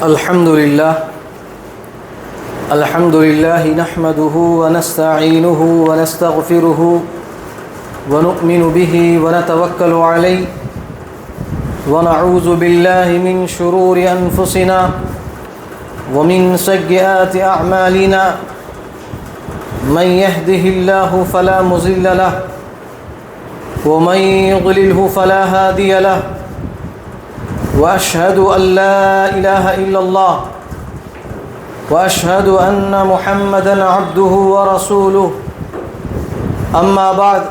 الحمد لله نحمده ونستعينه ونستغفره ونؤمن به ونتوكل عليه ونعوذ بالله من شرور أنفسنا ومن سيئات أعمالنا من يهده الله فلا مضل له ومن يضلله فلا هادي له وأشهد أن لا إله إلا الله وأشهد أن محمدًا عبده ورسوله أما بعد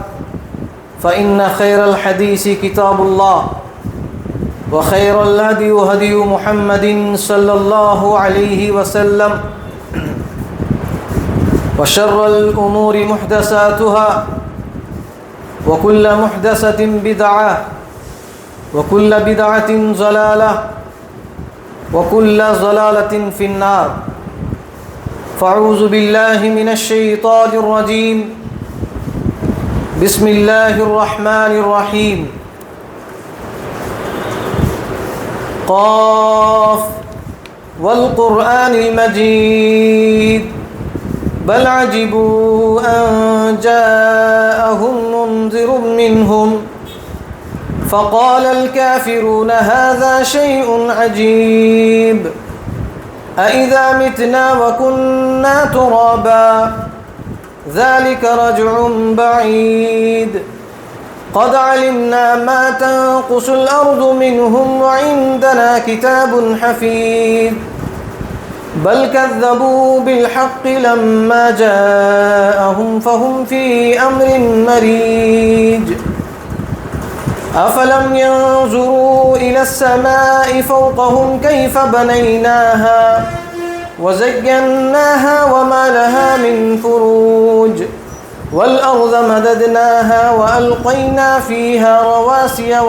فإن خير الحديث كتاب الله وخير الهدي هدي محمد صلى الله عليه وسلم وشر الأمور محدثاتها وكل محدثة بدعة وكل بدعة ضلالة وكل ضلالة في النار فأعوذ بالله من الشيطان الرجيم بسم الله الرحمن الرحيم قاف والقرآن المجيد بل عجبوا أن جاءهم منذر منهم فقال الكافرون هذا شيء عجيب أإذا متنا وكنا ترابا ذلك رجع بعيد قد علمنا ما تنقص الأرض منهم وعندنا كتاب حفيظ بل كذبوا بالحق لما جاءهم فهم في أمر مريج أفلم ينظروا إلى السماء فوقهم كيف بنيناها وزيناها وما لها من فروج والأرض مددناها وألقينا فيها رواسي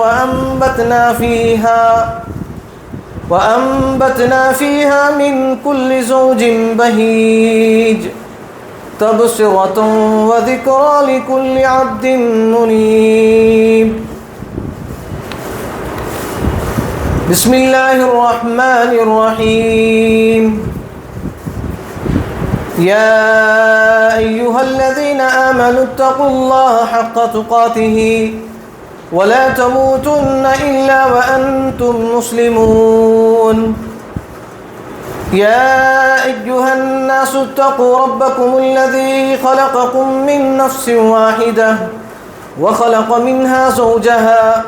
وأنبتنا فيها من كل زوج بهيج تبصرة وذكرى لكل عبد منيب بسم الله الرحمن الرحيم يا أيها الذين آمنوا اتقوا الله حق تقاته ولا تموتن إلا وأنتم مسلمون يا أيها الناس اتقوا ربكم الذي خلقكم من نفس واحدة وخلق منها زوجها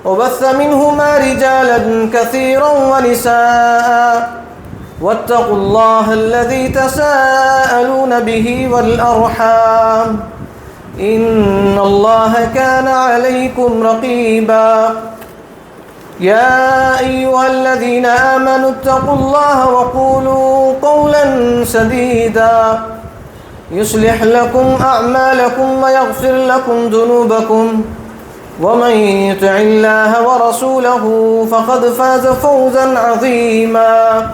وبث منهما رجالا كثيرا ونساء واتقوا الله الذي تساءلون به والأرحام إن الله كان عليكم رقيبا يا أيها الذين آمنوا اتقوا الله وقولوا قولا سديدا يصلح لكم أعمالكم ويغفر لكم ذنوبكم ومن يطع الله ورسوله فقد فاز فوزا عظيما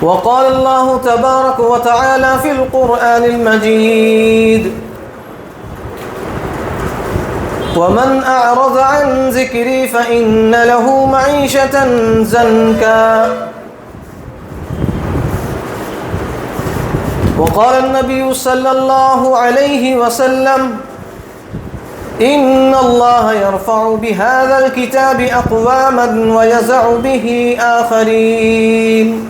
وقال الله تبارك وتعالى في القرآن المجيد ومن أعرض عن ذكري فإن له معيشة ضنكا وقال النبي صلى الله عليه وسلم إن الله يرفع بهذا الكتاب أقواما ويزع به آخرين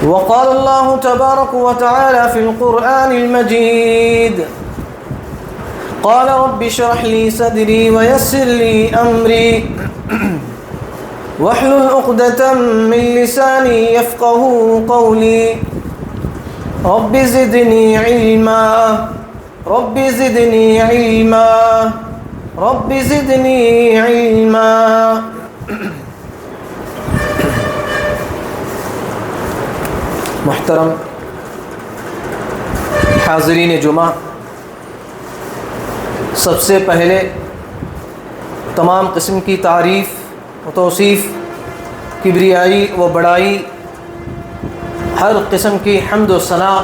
وقال الله تبارك وتعالى في القرآن المجيد قال رب اشرح لي صدري ويسر لي أمري واحلل عقدة من لساني يفقهوا قولي رب زدني علما رب زدني علما رب زدني علما محترم حاضرین جمعہ، سب سے پہلے تمام قسم کی تعریف و توصیف، کبریائی و بڑائی، ہر قسم کی حمد و ثنا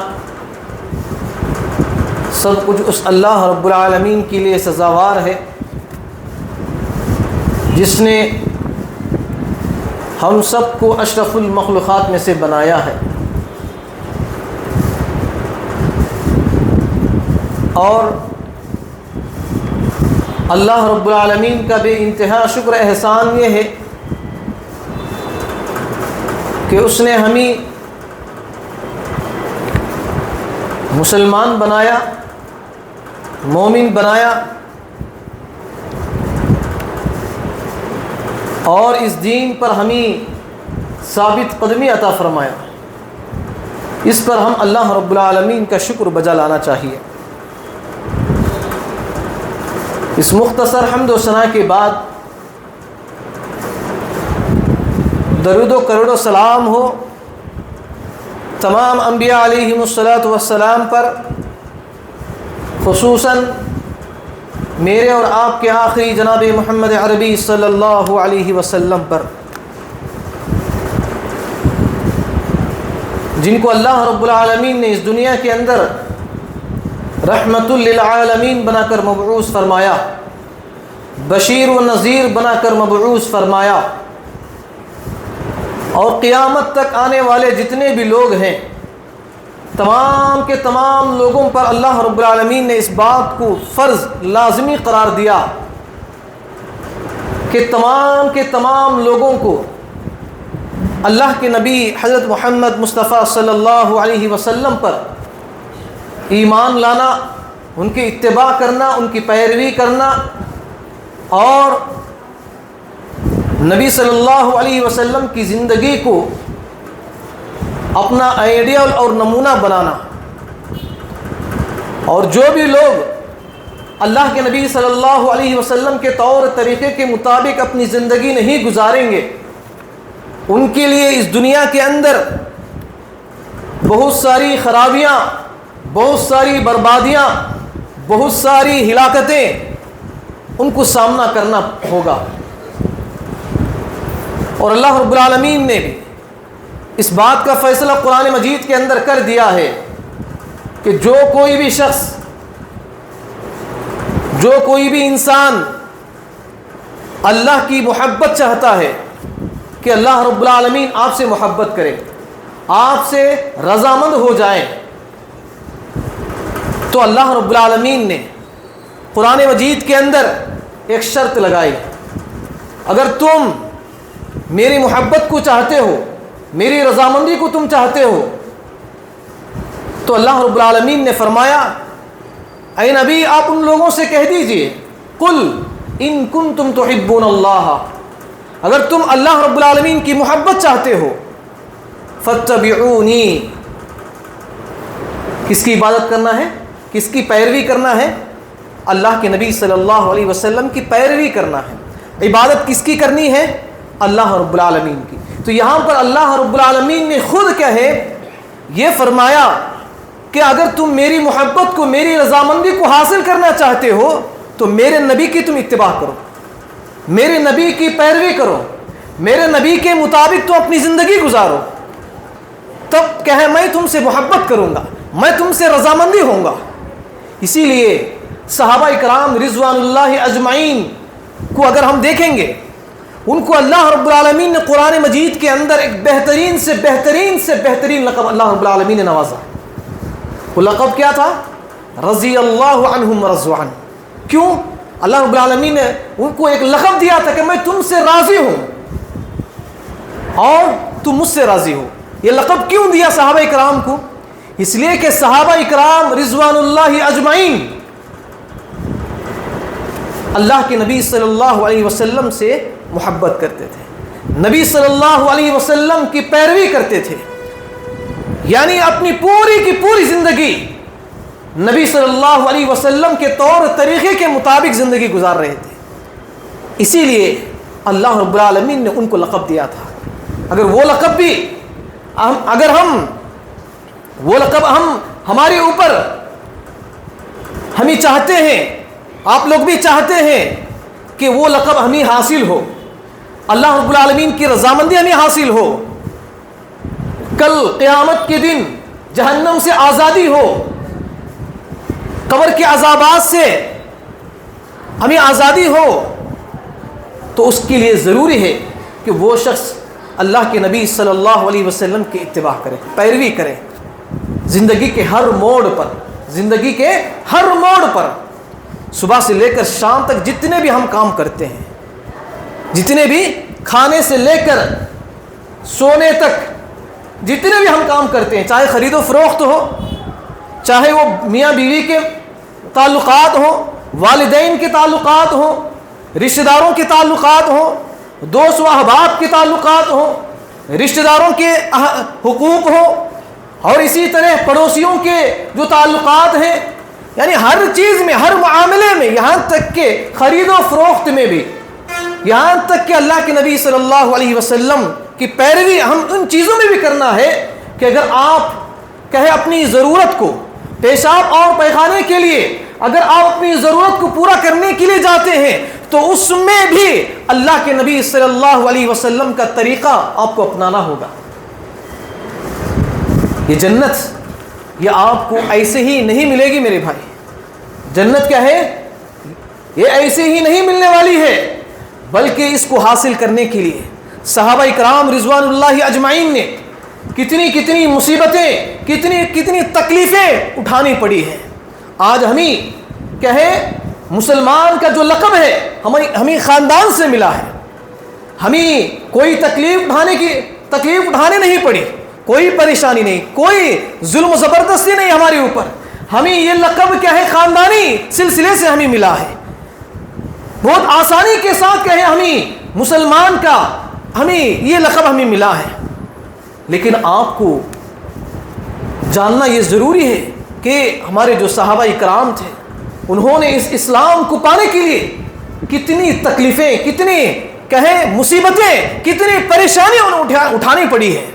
سب کچھ اس اللہ رب العالمین کے لیے سزاوار ہے جس نے ہم سب کو اشرف المخلوقات میں سے بنایا ہے اور اللہ رب العالمین کا بے انتہا شکر احسان یہ ہے کہ اس نے ہمیں مسلمان بنایا، مومن بنایا اور اس دین پر ہمیں ثابت قدمی عطا فرمایا۔ اس پر ہم اللہ رب العالمین کا شکر بجا لانا چاہیے۔ اس مختصر حمد و ثنا کے بعد درود و کروڑ و سلام ہو تمام انبیاء علیہم الصلاۃ والسلام پر، خصوصاً میرے اور آپ کے آخری جناب محمد عربی صلی اللہ علیہ وسلم پر، جن کو اللہ رب العالمین نے اس دنیا کے اندر رحمت للعالمین بنا کر مبعوث فرمایا، بشیر و نذیر بنا کر مبعوث فرمایا، اور قیامت تک آنے والے جتنے بھی لوگ ہیں تمام کے تمام لوگوں پر اللہ رب العالمین نے اس بات کو فرض لازمی قرار دیا کہ تمام کے تمام لوگوں کو اللہ کے نبی حضرت محمد مصطفیٰ صلی اللہ علیہ وسلم پر ایمان لانا، ان کی اتباع کرنا، ان کی پیروی کرنا اور نبی صلی اللہ علیہ وسلم کی زندگی کو اپنا آئیڈیل اور نمونہ بنانا، اور جو بھی لوگ اللہ کے نبی صلی اللہ علیہ وسلم کے طور طریقے کے مطابق اپنی زندگی نہیں گزاریں گے ان کے لیے اس دنیا کے اندر بہت ساری خرابیاں، بہت ساری بربادیاں، بہت ساری ہلاکتیں ان کو سامنا کرنا ہوگا۔ اور اللہ رب العالمین نے بھی اس بات کا فیصلہ قرآن مجید کے اندر کر دیا ہے کہ جو کوئی بھی شخص، جو کوئی بھی انسان اللہ کی محبت چاہتا ہے کہ اللہ رب العالمین آپ سے محبت کرے، آپ سے رضامند ہو جائے، تو اللہ رب العالمین نے قرآن مجید کے اندر ایک شرط لگائی، اگر تم میری محبت کو چاہتے ہو، میری رضامندی کو تم چاہتے ہو، تو اللہ رب العالمین نے فرمایا اے نبی آپ ان لوگوں سے کہہ دیجئے قل ان کنتم تحبون اللہ، اگر تم اللہ رب العالمین کی محبت چاہتے ہو فاتبعونی، کس کی عبادت کرنا ہے، کس کی پیروی کرنا ہے؟ اللہ کے نبی صلی اللہ علیہ وسلم کی پیروی کرنا ہے۔ عبادت کس کی کرنی ہے؟ اللہ رب العالمین کی۔ تو یہاں پر اللہ رب العالمین نے خود کہے یہ فرمایا کہ اگر تم میری محبت کو، میری رضامندی کو حاصل کرنا چاہتے ہو تو میرے نبی کی تم اتباع کرو، میرے نبی کی پیروی کرو، میرے نبی کے مطابق تم اپنی زندگی گزارو، تب کہے میں تم سے محبت کروں گا، میں تم سے رضامندی ہوں گا۔ اسی لیے صحابہ اکرام رضوان اللہ اجمعین کو اگر ہم دیکھیں گے، ان کو اللہ رب العالمین نے قرآن مجید کے اندر ایک بہترین سے بہترین لقب اللہ رب العالمین نے نوازا۔ وہ لقب کیا تھا؟ رضی اللہ عنہم ورضوا عنہ۔ کیوں؟ اللہ رب العالمین نے ان کو ایک لقب دیا تھا کہ میں تم سے راضی ہوں اور تم مجھ سے راضی ہو۔ یہ لقب کیوں دیا صحابہ اکرام کو؟ اس لیے کہ صحابہ اکرام رضوان اللہ اجمعین اللہ کے نبی صلی اللہ علیہ وسلم سے محبت کرتے تھے، نبی صلی اللہ علیہ وسلم کی پیروی کرتے تھے، یعنی اپنی پوری کی پوری زندگی نبی صلی اللہ علیہ وسلم کے طور طریقے کے مطابق زندگی گزار رہے تھے۔ اسی لیے اللہ رب العالمین نے ان کو لقب دیا تھا۔ اگر وہ لقب بھی وہ لقب ہمارے اوپر ہمیں چاہتے ہیں، آپ لوگ بھی چاہتے ہیں کہ وہ لقب ہمیں حاصل ہو، اللہ رب العالمین کی رضامندی ہمیں حاصل ہو، کل قیامت کے دن جہنم سے آزادی ہو، قبر کے عذابات سے ہمیں آزادی ہو، تو اس کے لیے ضروری ہے کہ وہ شخص اللہ کے نبی صلی اللہ علیہ وسلم کی اتباع کرے، پیروی کرے زندگی کے ہر موڑ پر، زندگی کے ہر موڑ پر، صبح سے لے کر شام تک جتنے بھی ہم کام کرتے ہیں، جتنے بھی کھانے سے لے کر سونے تک جتنے بھی ہم کام کرتے ہیں، چاہے خرید و فروخت ہو، چاہے وہ میاں بیوی کے تعلقات ہوں، والدین کے تعلقات ہوں، رشتہ داروں کے تعلقات ہوں، دوست و احباب کے تعلقات ہوں، رشتہ داروں کے حقوق ہوں، اور اسی طرح پڑوسیوں کے جو تعلقات ہیں، یعنی ہر چیز میں، ہر معاملے میں، یہاں تک کہ خرید و فروخت میں بھی، یہاں تک کہ اللہ کے نبی صلی اللہ علیہ وسلم کی پیروی ہم ان چیزوں میں بھی کرنا ہے کہ اگر آپ کہیں اپنی ضرورت کو، پیشاب اور پیخانے کے لیے اگر آپ اپنی ضرورت کو پورا کرنے کے لیے جاتے ہیں تو اس میں بھی اللہ کے نبی صلی اللہ علیہ وسلم کا طریقہ آپ کو اپنانا ہوگا۔ یہ جنت یہ آپ کو ایسے ہی نہیں ملے گی میرے بھائی، جنت کیا ہے؟ یہ ایسے ہی نہیں ملنے والی ہے، بلکہ اس کو حاصل کرنے کے لیے صحابہ کرام رضوان اللہ اجمعین نے کتنی مصیبتیں، کتنی تکلیفیں اٹھانی پڑی ہیں۔ آج ہمیں کہیں مسلمان کا جو لقب ہے ہمیں خاندان سے ملا ہے، ہمیں کوئی تکلیف اٹھانے نہیں پڑی، کوئی پریشانی نہیں، کوئی ظلم و زبردستی نہیں ہمارے اوپر، ہمیں یہ لقب کیا ہے؟ خاندانی سلسلے سے ہمیں ملا ہے، بہت آسانی کے ساتھ کہیں ہمیں مسلمان کا ہمیں یہ لقب ہمیں ملا ہے۔ لیکن آپ کو جاننا یہ ضروری ہے کہ ہمارے جو صحابہ کرام تھے انہوں نے اس اسلام کو پانے کے لیے کتنی تکلیفیں، کتنی کہیں مصیبتیں، کتنی پریشانیاں انہیں اٹھانی پڑی ہے،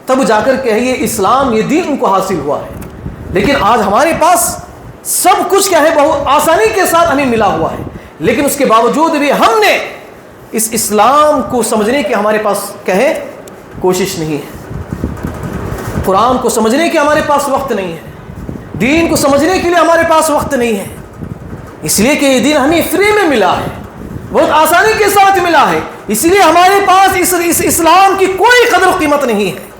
تب جا کر کہ یہ اسلام، یہ دین ان کو حاصل ہوا ہے۔ لیکن آج ہمارے پاس سب کچھ کیا ہے بہت آسانی کے ساتھ ہمیں ملا ہوا ہے، لیکن اس کے باوجود بھی ہم نے اس اسلام کو سمجھنے کی ہمارے پاس کہیں کوشش نہیں ہے، قرآن کو سمجھنے کے ہمارے پاس وقت نہیں ہے، دین کو سمجھنے کے لیے ہمارے پاس وقت نہیں ہے، اس لیے کہ یہ دین ہمیں فری میں ملا ہے، بہت آسانی کے ساتھ ملا ہے، اس لیے ہمارے پاس اس اسلام کی کوئی قدر و قیمت نہیں ہے۔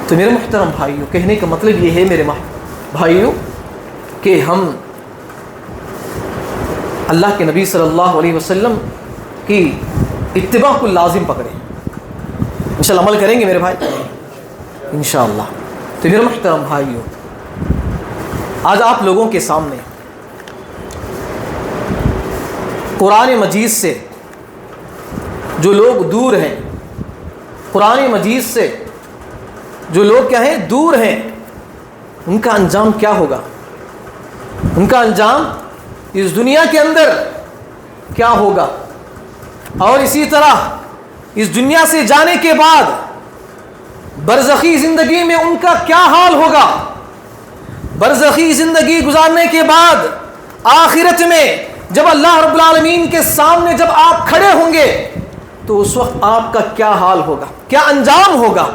تو میرے محترم بھائیوں، کہنے کا مطلب یہ ہے میرے بھائیوں کہ ہم اللہ کے نبی صلی اللہ علیہ وسلم کی اتباع کو لازم پکڑیں، انشاءاللہ عمل کریں گے میرے بھائی انشاءاللہ۔ تو میرے محترم بھائیوں، آج آپ لوگوں کے سامنے قرآن مجید سے جو لوگ دور ہیں، قرآن مجید سے جو لوگ کیا ہیں دور ہیں، ان کا انجام کیا ہوگا، ان کا انجام اس دنیا کے اندر کیا ہوگا، اور اسی طرح اس دنیا سے جانے کے بعد برزخی زندگی میں ان کا کیا حال ہوگا، برزخی زندگی گزارنے کے بعد آخرت میں جب اللہ رب العالمین کے سامنے جب آپ کھڑے ہوں گے تو اس وقت آپ کا کیا حال ہوگا، کیا انجام ہوگا،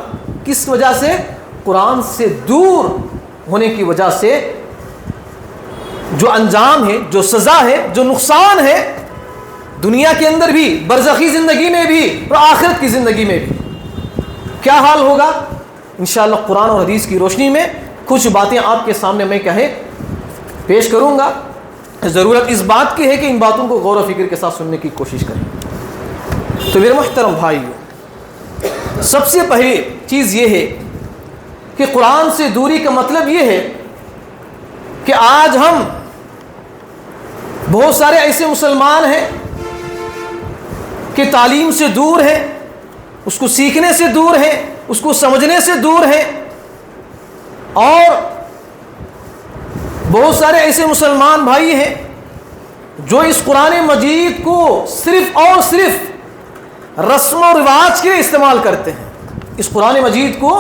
کس وجہ سے؟ قرآن سے دور ہونے کی وجہ سے جو انجام ہے، جو سزا ہے، جو نقصان ہے دنیا کے اندر بھی، برزخی زندگی میں بھی اور آخرت کی زندگی میں بھی کیا حال ہوگا، انشاءاللہ قرآن اور حدیث کی روشنی میں کچھ باتیں آپ کے سامنے میں کہیں پیش کروں گا۔ ضرورت اس بات کی ہے کہ ان باتوں کو غور و فکر کے ساتھ سننے کی کوشش کریں۔ تو میرے محترم بھائیو، سب سے پہلی چیز یہ ہے کہ قرآن سے دوری کا مطلب یہ ہے کہ آج ہم بہت سارے ایسے مسلمان ہیں کہ تعلیم سے دور ہیں، اس کو سیکھنے سے دور ہیں، اس کو سمجھنے سے دور ہیں، اور بہت سارے ایسے مسلمان بھائی ہیں جو اس قرآن مجید کو صرف اور صرف رسم و رواج کے لیے استعمال کرتے ہیں، اس قرآن مجید کو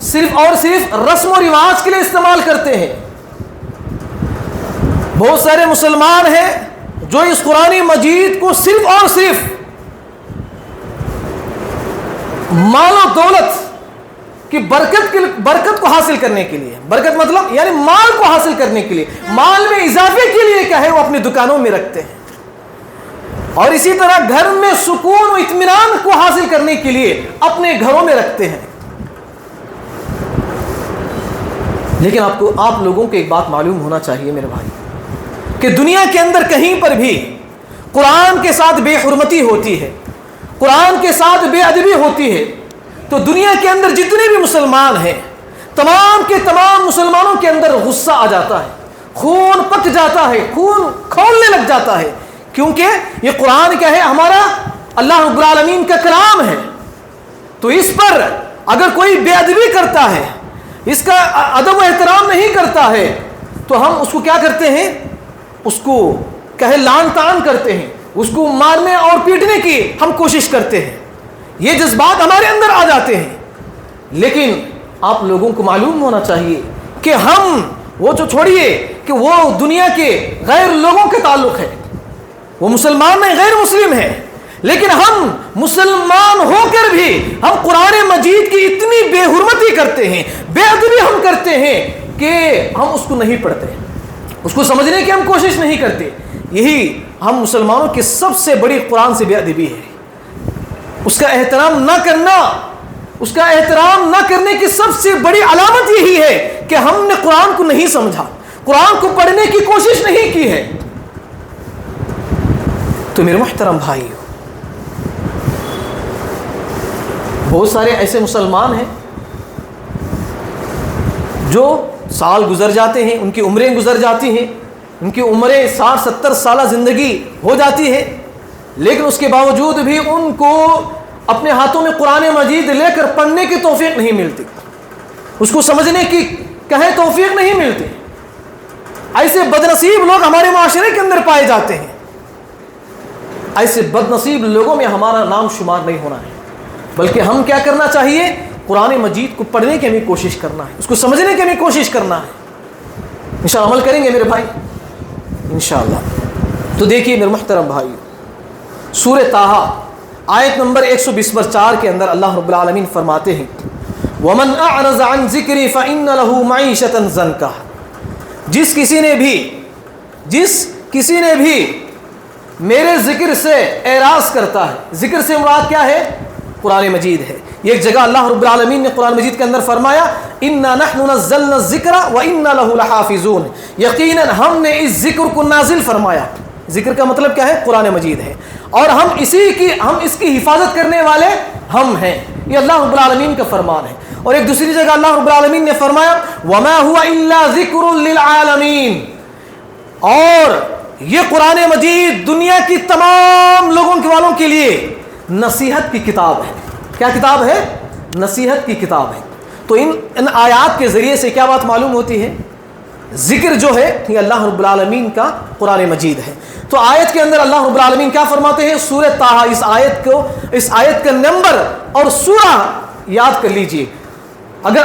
صرف اور صرف رسم و رواج کے لیے استعمال کرتے ہیں۔ بہت سارے مسلمان ہیں جو اس قرآن مجید کو صرف اور صرف مال و دولت کی برکت کو حاصل کرنے کے لیے، برکت مطلب یعنی مال کو حاصل کرنے کے لیے، مال میں اضافے کے لیے کیا ہے وہ اپنی دکانوں میں رکھتے ہیں، اور اسی طرح گھر میں سکون و اطمینان کو حاصل کرنے کے لیے اپنے گھروں میں رکھتے ہیں. لیکن آپ لوگوں کو ایک بات معلوم ہونا چاہیے میرے بھائی کہ دنیا کے اندر کہیں پر بھی قرآن کے ساتھ بے حرمتی ہوتی ہے, قرآن کے ساتھ بے ادبی ہوتی ہے, تو دنیا کے اندر جتنے بھی مسلمان ہیں تمام کے تمام مسلمانوں کے اندر غصہ آ جاتا ہے, خون پک جاتا ہے, خون کھولنے لگ جاتا ہے. کیونکہ یہ قرآن کیا ہے؟ ہمارا اللہ رب العالمین کا کلام ہے. تو اس پر اگر کوئی بے ادبی کرتا ہے, اس کا ادب و احترام نہیں کرتا ہے, تو ہم اس کو کیا کرتے ہیں؟ اس کو کہے لعن طعن کرتے ہیں, اس کو مارنے اور پیٹنے کی ہم کوشش کرتے ہیں. یہ جذبات ہمارے اندر آ جاتے ہیں. لیکن آپ لوگوں کو معلوم ہونا چاہیے کہ ہم وہ جو چھوڑیے کہ وہ دنیا کے غیر لوگوں کے تعلق ہے, وہ مسلمان نہیں غیر مسلم ہے, لیکن ہم مسلمان ہو کر بھی ہم قرآن مجید کی اتنی بے حرمتی کرتے ہیں, بے ادبی ہم کرتے ہیں کہ ہم اس کو نہیں پڑھتے, اس کو سمجھنے کی ہم کوشش نہیں کرتے. یہی ہم مسلمانوں کی سب سے بڑی قرآن سے بے ادبی ہے. اس کا احترام نہ کرنا, اس کا احترام نہ کرنے کی سب سے بڑی علامت یہی ہے کہ ہم نے قرآن کو نہیں سمجھا, قرآن کو پڑھنے کی کوشش نہیں کی ہے. تو میرے محترم بھائی, بہت سارے ایسے مسلمان ہیں جو سال گزر جاتے ہیں, ان کی عمریں گزر جاتی ہیں, ان کی عمریں 60-70 سالہ زندگی ہو جاتی ہے, لیکن اس کے باوجود بھی ان کو اپنے ہاتھوں میں قرآن مجید لے کر پڑھنے کی توفیق نہیں ملتی, اس کو سمجھنے کی کہیں توفیق نہیں ملتی. ایسے بدنصیب لوگ ہمارے معاشرے کے اندر پائے جاتے ہیں. ایسے بدنصیب لوگوں میں ہمارا نام شمار نہیں ہونا ہے, بلکہ ہم کیا کرنا چاہیے؟ قرآن مجید کو پڑھنے کی ہمیں کوشش کرنا ہے, اس کو سمجھنے کی ہمیں کوشش کرنا ہے. انشاءاللہ عمل کریں گے میرے بھائی انشاءاللہ. تو دیکھیے میرے محترم بھائی, سورہ طٰہٰ آیت نمبر 124 کے اندر اللہ رب العالمین فرماتے ہیں وَمَنْ أَعْرَضَ عَنْ ذِكْرِي فَإِنَّ لَهُ مَعِيشَةً ضَنْكَ. جس کسی نے بھی میرے ذکر سے اعراض کرتا ہے, ذکر سے مراد کیا ہے؟ قرآن مجید ہے. یہ ایک جگہ اللہ رب العالمین نے قرآن مجید کے اندر فرمایا اِنَّا نَحْنُ نَزَّلْنَا الذِّكْرَ وَإِنَّا لَهُ لَحَافِظُونَ. یقیناً ہم نے اس ذکر کو نازل فرمایا. ذکر کا مطلب کیا ہے؟ قرآن مجید ہے, اور ہم اس کی حفاظت کرنے والے ہم ہیں. یہ اللہ رب العالمین کا فرمان ہے. اور ایک دوسری جگہ اللہ رب العالمین نے فرمایا وَمَا هُوَ إِلَّا ذِكْرٌ لِلْعَالَمِينَ. اور یہ قرآن مجید دنیا کی تمام لوگوں کے والوں کے لیے نصیحت کی کتاب ہے. کیا کتاب ہے؟ نصیحت کی کتاب ہے. تو ان آیات کے ذریعے سے کیا بات معلوم ہوتی ہے؟ ذکر جو ہے یہ اللہ رب العالمین کا قرآن مجید ہے. تو آیت کے اندر اللہ رب العالمین کیا فرماتے ہیں؟ سورہ طٰہٰ, اس آیت کا نمبر اور سورہ یاد کر لیجئے. اگر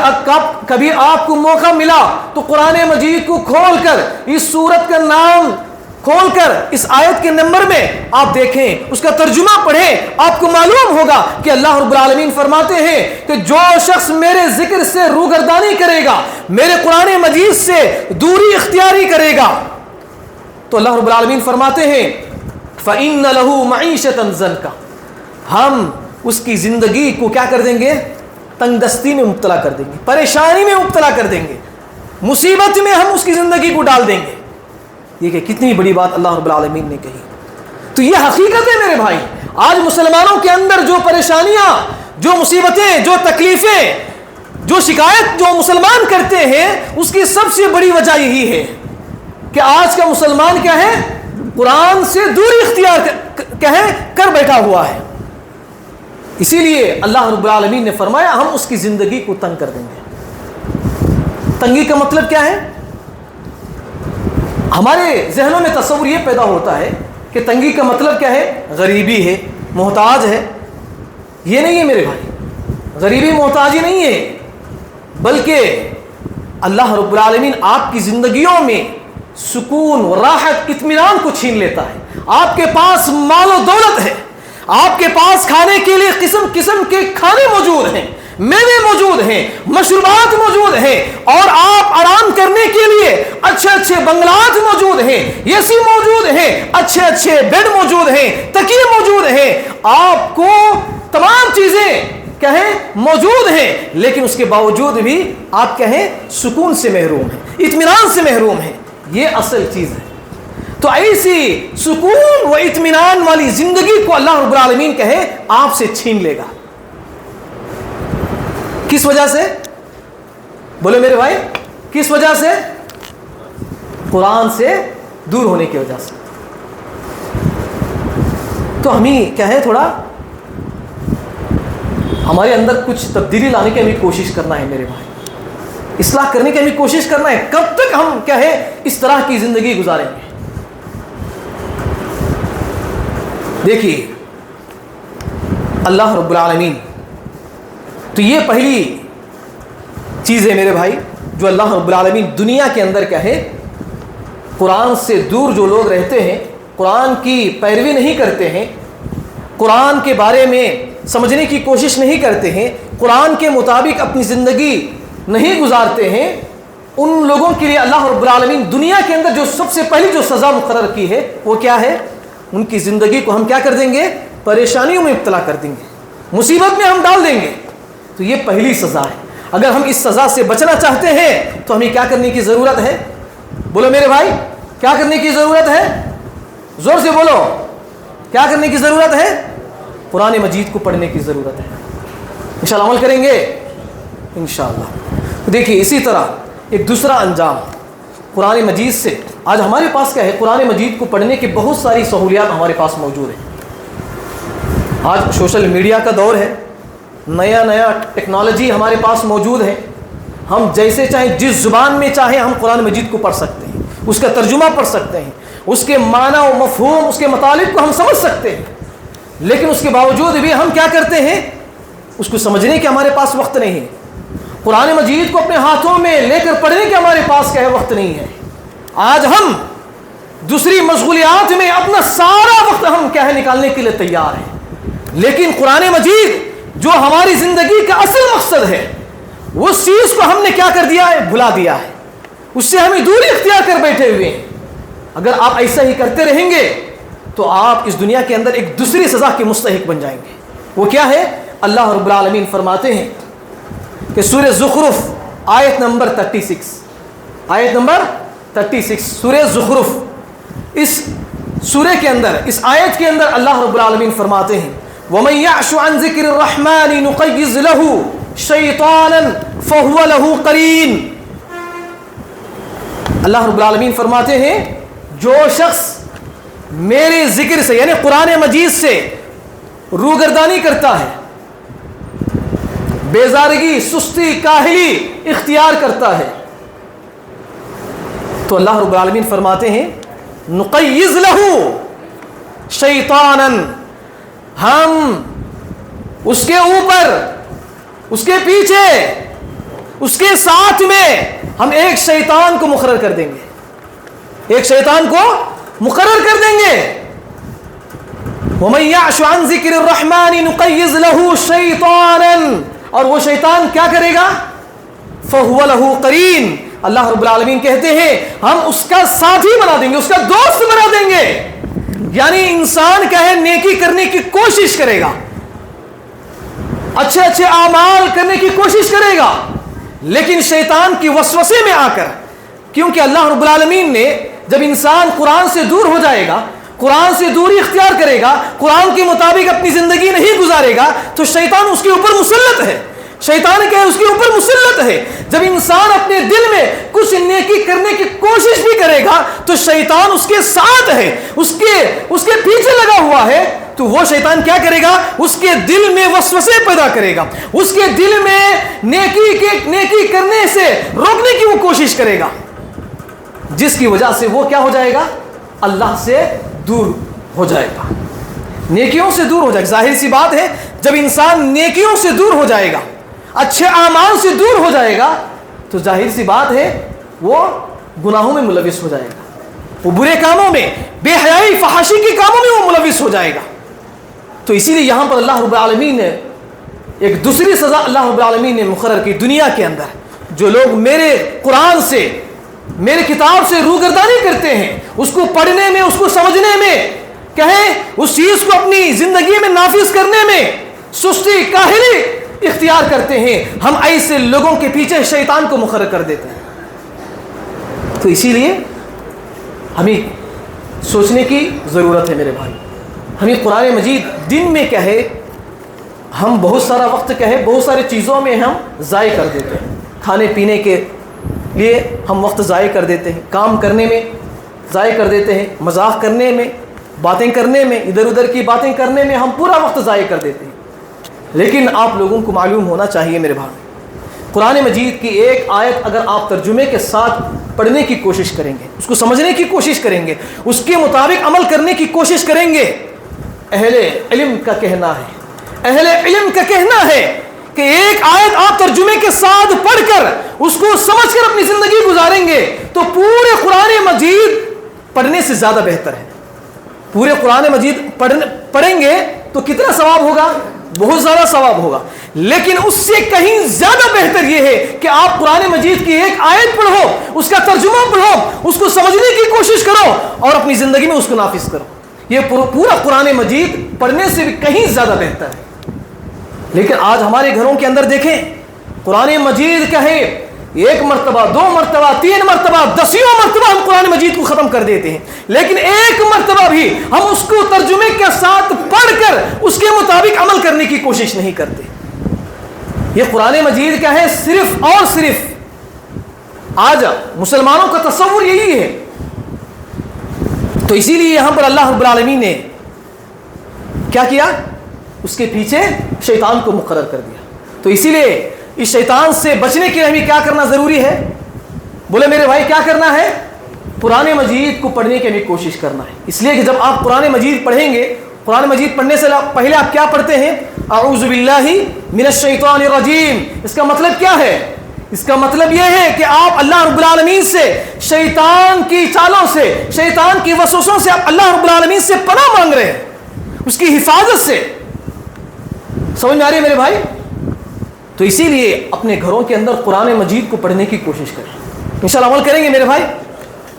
کبھی آپ کو موقع ملا تو قرآن مجید کو کھول کر اس سورت کا نام کھول کر اس آیت کے نمبر میں آپ دیکھیں, اس کا ترجمہ پڑھیں, آپ کو معلوم ہوگا کہ اللہ رب العالمین فرماتے ہیں کہ جو شخص میرے ذکر سے روگردانی کرے گا, میرے قرآن مجید سے دوری اختیاری کرے گا, تو اللہ رب العالمین فرماتے ہیں فَإِنَّ لَهُ مَعِيشَةً ضَنْكَ. ہم اس کی زندگی کو کیا کر دیں گے؟ تنگ دستی میں مبتلا کر دیں گے, پریشانی میں مبتلا کر دیں گے, مصیبت میں ہم اس کی زندگی کو ڈال دیں گے. یہ کہ کتنی بڑی بات اللہ رب العالمین نے کہی. تو یہ حقیقت ہے میرے بھائی. آج مسلمانوں کے اندر جو پریشانیاں, جو مصیبتیں, جو تکلیفیں, جو شکایت جو مسلمان کرتے ہیں, اس کی سب سے بڑی وجہ یہی ہے کہ آج کا مسلمان کیا ہے؟ قرآن سے دوری اختیار کر بیٹھا ہوا ہے. اسی لیے اللہ رب العالمین نے فرمایا ہم اس کی زندگی کو تنگ کر دیں گے. تنگی کا مطلب کیا ہے؟ ہمارے ذہنوں میں تصور یہ پیدا ہوتا ہے کہ تنگی کا مطلب کیا ہے؟ غریبی ہے, محتاج ہے. یہ نہیں ہے میرے بھائی, غریبی محتاجی نہیں ہے, بلکہ اللہ رب العالمین آپ کی زندگیوں میں سکون و راحت اطمینان کو چھین لیتا ہے. آپ کے پاس مال و دولت ہے, آپ کے پاس کھانے کے لیے قسم قسم کے کھانے موجود ہیں, میوے موجود ہیں, مشروبات موجود ہیں, اور آپ آرام کرنے پڑھنے کے لیے اچھے اچھے بنگلات موجود ہیں, اے سی موجود ہیں, اچھے اچھے بیڈ موجود ہیں, تکیے موجود ہیں, آپ کو تمام چیزیں کہیں موجود ہیں, لیکن اس کے باوجود بھی آپ کہیں سکون سے محروم ہیں, اطمینان سے محروم ہیں. یہ اصل چیز ہے. تو ایسی سکون و اطمینان والی زندگی کو اللہ رب العالمین کہے آپ سے چھین لے گا. کس وجہ سے؟ بولے میرے بھائی, کس وجہ سے؟ قرآن سے دور ہونے کی وجہ سے. تو ہمیں کیا ہے, تھوڑا ہمارے اندر کچھ تبدیلی لانے کی ہمیں کوشش کرنا ہے میرے بھائی, اصلاح کرنے کی ہمیں کوشش کرنا ہے. کب تک ہم کیا ہے اس طرح کی زندگی گزاریں گے؟ دیکھیے اللہ رب العالمین, تو یہ پہلی چیز ہے میرے بھائی جو اللہ رب العالمین دنیا کے اندر کیا ہے, قرآن سے دور جو لوگ رہتے ہیں, قرآن کی پیروی نہیں کرتے ہیں, قرآن کے بارے میں سمجھنے کی کوشش نہیں کرتے ہیں, قرآن کے مطابق اپنی زندگی نہیں گزارتے ہیں, ان لوگوں کے لیے اللہ رب العالمین دنیا کے اندر جو سب سے پہلی جو سزا مقرر کی ہے وہ کیا ہے؟ ان کی زندگی کو ہم کیا کر دیں گے؟ پریشانیوں میں ابتلا کر دیں گے, مصیبت میں ہم ڈال دیں گے. تو یہ پہلی سزا ہے. اگر ہم اس سزا سے بچنا چاہتے ہیں تو ہمیں کیا کرنے کی ضرورت ہے؟ بولو میرے بھائی, کیا کرنے کی ضرورت ہے؟ زور سے بولو, کیا کرنے کی ضرورت ہے؟ قرآن مجید کو پڑھنے کی ضرورت ہے. انشاءاللہ عمل کریں گے انشاءاللہ. دیکھیے اسی طرح ایک دوسرا انجام قرآن مجید سے, آج ہمارے پاس کیا ہے, قرآن مجید کو پڑھنے کی بہت ساری سہولیات ہمارے پاس موجود ہیں. آج سوشل میڈیا کا دور ہے, نیا نیا ٹیکنالوجی ہمارے پاس موجود ہے. ہم جیسے چاہیں, جس زبان میں چاہیں ہم قرآن مجید کو پڑھ سکتے ہیں, اس کا ترجمہ پڑھ سکتے ہیں, اس کے معنی و مفہوم, اس کے مطالب کو ہم سمجھ سکتے ہیں. لیکن اس کے باوجود بھی ہم کیا کرتے ہیں, اس کو سمجھنے کے ہمارے پاس وقت نہیں ہے. قرآن مجید کو اپنے ہاتھوں میں لے کر پڑھنے کے ہمارے پاس کیا ہے, وقت نہیں ہے. آج ہم دوسری مشغولیات میں اپنا سارا وقت ہم کیا ہے نکالنے کے لیے تیار ہیں, لیکن قرآن مجید جو ہماری زندگی کا اصل مقصد ہے, اس چیز کو ہم نے کیا کر دیا ہے, بھلا دیا ہے. اس سے ہمیں دوری اختیار کر بیٹھے ہوئے ہیں. اگر آپ ایسا ہی کرتے رہیں گے تو آپ اس دنیا کے اندر ایک دوسری سزا کے مستحق بن جائیں گے. وہ کیا ہے؟ اللہ رب العالمین فرماتے ہیں کہ سورہ زخرف آیت نمبر 36, آیت نمبر 36 سورہ زخرف, اس سورہ کے اندر, اس آیت کے اندر اللہ رب العالمین فرماتے ہیں وَمَن يَعْشُ عَن ذِكْرِ الرَّحْمَنِ نُقَيِّضْ لَهُ شَيْطَانًا فَهُوَ لَهُ قَرِينٌ. اللہ رب العالمین فرماتے ہیں جو شخص میرے ذکر سے یعنی قرآن مجید سے روگردانی کرتا ہے, بیزارگی, سستی, کاہلی اختیار کرتا ہے, تو اللہ رب العالمین فرماتے ہیں نقیض لہو شیطانن, ہم اس کے اوپر, اس کے پیچھے, اس کے ساتھ میں ہم ایک شیطان کو مقرر کر دیں گے, ایک شیطان کو مقرر کر دیں گے. وَمَن يَعْشُ عَن ذِكْرِ الرَّحْمَنِ نُقَيِّضْ لَهُ شَيْطَانًا, اور وہ شیطان کیا کرے گا؟ فَهُوَ لَهُ قَرِينٌ. اللہ رب العالمین کہتے ہیں ہم اس کا ساتھی بنا دیں گے, اس کا دوست بنا دیں گے. یعنی انسان کیا ہے, نیکی کرنے کی کوشش کرے گا, اچھے اچھے اعمال کرنے کی کوشش کرے گا, لیکن شیطان کی وسوسے میں آ کر, کیونکہ اللہ رب العالمین نے جب انسان قرآن سے دور ہو جائے گا, قرآن سے دوری اختیار کرے گا, قرآن کے مطابق اپنی زندگی نہیں گزارے گا, تو شیطان اس کے اوپر مسلط ہے. شیطان کیا ہے, اس کے اوپر مسلط ہے. جب انسان اپنے دل میں کچھ نیکی کرنے کی کوشش بھی کرے گا تو شیطان اس کے ساتھ ہے, اس کے پیچھے لگا ہوا ہے. تو وہ شیطان کیا کرے گا, اس کے دل میں وسوسے پیدا کرے گا, اس کے دل میں نیکی کرنے سے روکنے کی وہ کوشش کرے گا, جس کی وجہ سے وہ کیا ہو جائے گا, اللہ سے دور ہو جائے گا, نیکیوں سے دور ہو جائے گا. ظاہر سی بات ہے جب انسان نیکیوں سے دور ہو جائے گا, اچھے اعمال سے دور ہو جائے گا, تو ظاہر سی بات ہے وہ گناہوں میں ملوث ہو جائے گا, وہ برے کاموں میں, بے حیائی فحاشی کے کاموں میں وہ ملوث ہو جائے گا. تو اسی لیے یہاں پر اللہ رب العالمین نے ایک دوسری سزا اللہ رب العالمین نے مقرر کی دنیا کے اندر. جو لوگ میرے قرآن سے میرے کتاب سے روگردانی کرتے ہیں، اس کو پڑھنے میں، اس کو سمجھنے میں، کہیں اس چیز کو اپنی زندگی میں نافذ کرنے میں سستی کاہلی اختیار کرتے ہیں، ہم ایسے لوگوں کے پیچھے شیطان کو مقرر کر دیتے ہیں۔ تو اسی لیے ہمیں سوچنے کی ضرورت ہے میرے بھائی۔ ہمیں قرآن مجید دن میں کیا ہے، ہم بہت سارا وقت کہے بہت ساری چیزوں میں ہم ضائع کر دیتے ہیں، کھانے پینے کے لیے ہم وقت ضائع کر دیتے ہیں، کام کرنے میں ضائع کر دیتے ہیں، مذاق کرنے میں، باتیں کرنے میں، ادھر ادھر کی باتیں کرنے میں ہم پورا وقت ضائع کر دیتے ہیں۔ لیکن آپ لوگوں کو معلوم ہونا چاہیے میرے بھائی، قرآن مجید کی ایک آیت اگر آپ ترجمے کے ساتھ پڑھنے کی کوشش کریں گے، اس کو سمجھنے کی کوشش کریں گے، اس کے مطابق عمل کرنے کی کوشش کریں گے، اہل علم کا کہنا ہے کہ ایک آیت آپ ترجمے کے ساتھ پڑھ کر اس کو سمجھ کر اپنی زندگی گزاریں گے تو پورے قرآن مجید پڑھنے سے زیادہ بہتر ہے۔ پورے قرآن مجید پڑھیں گے تو کتنا ثواب ہوگا؟ بہت زیادہ ثواب ہوگا، لیکن اس سے کہیں زیادہ بہتر یہ ہے کہ آپ قرآن مجید کی ایک آیت پڑھو، اس کا ترجمہ پڑھو، اس کو سمجھنے کی کوشش کرو اور اپنی زندگی میں اس کو نافذ کرو۔ یہ پورا قرآن مجید پڑھنے سے بھی کہیں زیادہ بہتر ہے۔ لیکن آج ہمارے گھروں کے اندر دیکھیں، قرآن مجید کہے ایک مرتبہ، دو مرتبہ، تین مرتبہ، دسیوں مرتبہ ہم قرآن مجید کو ختم کر دیتے ہیں، لیکن ایک مرتبہ بھی ہم اس کو ترجمے کے ساتھ پڑھ کر اس کے مطابق عمل کرنے کی کوشش نہیں کرتے۔ یہ قرآن مجید کیا ہے؟ صرف اور صرف آج مسلمانوں کا تصور یہی ہے۔ تو اسی لیے یہاں پر اللہ رب العالمین نے کیا کیا؟ اس کے پیچھے شیطان کو مقرر کر دیا۔ تو اسی لیے اس شیطان سے بچنے کے لیے ہمیں کیا کرنا ضروری ہے؟ بولے میرے بھائی کیا کرنا ہے؟ قرآن مجید کو پڑھنے کی ہمیں کوشش کرنا ہے۔ اس لیے کہ جب آپ قرآن مجید پڑھیں گے، قرآن مجید پڑھنے سے پہلے آپ کیا پڑھتے ہیں؟ اعوذ باللہ من الشیطان الرجیم۔ اس کا مطلب کیا ہے؟ اس کا مطلب یہ ہے کہ آپ اللہ رب العالمین سے، شیطان کی چالوں سے، شیطان کی وسوسوں سے آپ اللہ رب العالمین سے پناہ مانگ رہے ہیں، اس کی حفاظت سے۔ سمجھ میں آ رہی ہے میرے بھائی؟ تو اسی لیے اپنے گھروں کے اندر قرآن مجید کو پڑھنے کی کوشش کریں، انشاءاللہ عمل کریں گے میرے بھائی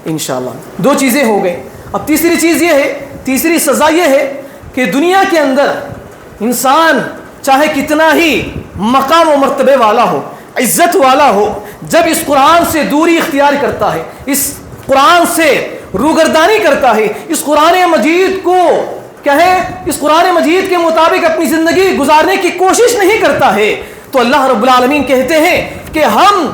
انشاءاللہ۔ دو چیزیں ہو گئیں، اب تیسری چیز یہ ہے، تیسری سزا یہ ہے کہ دنیا کے اندر انسان چاہے کتنا ہی مقام و مرتبے والا ہو، عزت والا ہو، جب اس قرآن سے دوری اختیار کرتا ہے، اس قرآن سے روگردانی کرتا ہے، اس قرآن مجید کو کیا ہے، اس قرآن مجید کے مطابق اپنی زندگی گزارنے کی کوشش نہیں کرتا ہے، تو اللہ رب العالمین کہتے ہیں کہ ہم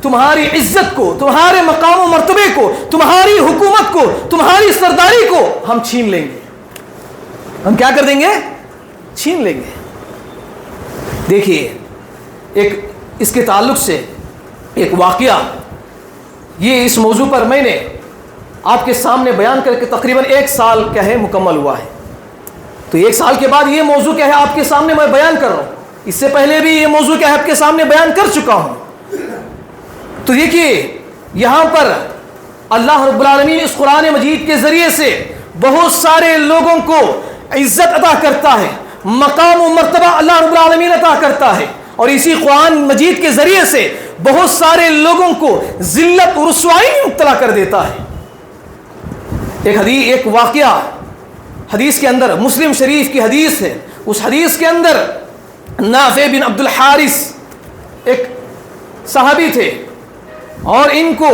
تمہاری عزت کو، تمہارے مقام و مرتبے کو، تمہاری حکومت کو، تمہاری سرداری کو ہم چھین لیں گے۔ ہم کیا کر دیں گے؟ چھین لیں گے۔ دیکھیے ایک اس کے تعلق سے ایک واقعہ، یہ اس موضوع پر میں نے آپ کے سامنے بیان کر کے تقریباً 1 سال کیا ہے مکمل ہوا ہے۔ تو 1 سال کے بعد یہ موضوع کیا ہے آپ کے سامنے میں بیان کر رہا ہوں، اس سے پہلے بھی یہ موضوع کیا ہے آپ کے سامنے بیان کر چکا ہوں۔ تو دیکھیے یہاں پر اللہ رب العالمین اس قرآن مجید کے ذریعے سے بہت سارے لوگوں کو عزت عطا کرتا ہے، مقام و مرتبہ اللہ رب العالمین عطا کرتا ہے، اور اسی قرآن مجید کے ذریعے سے بہت سارے لوگوں کو ذلت و رسوائی میں مبتلا کر دیتا ہے۔ ایک واقعہ حدیث کے اندر، مسلم شریف کی حدیث ہے، اس حدیث کے اندر نافع بن عبد الحارث ایک صحابی تھے، اور ان کو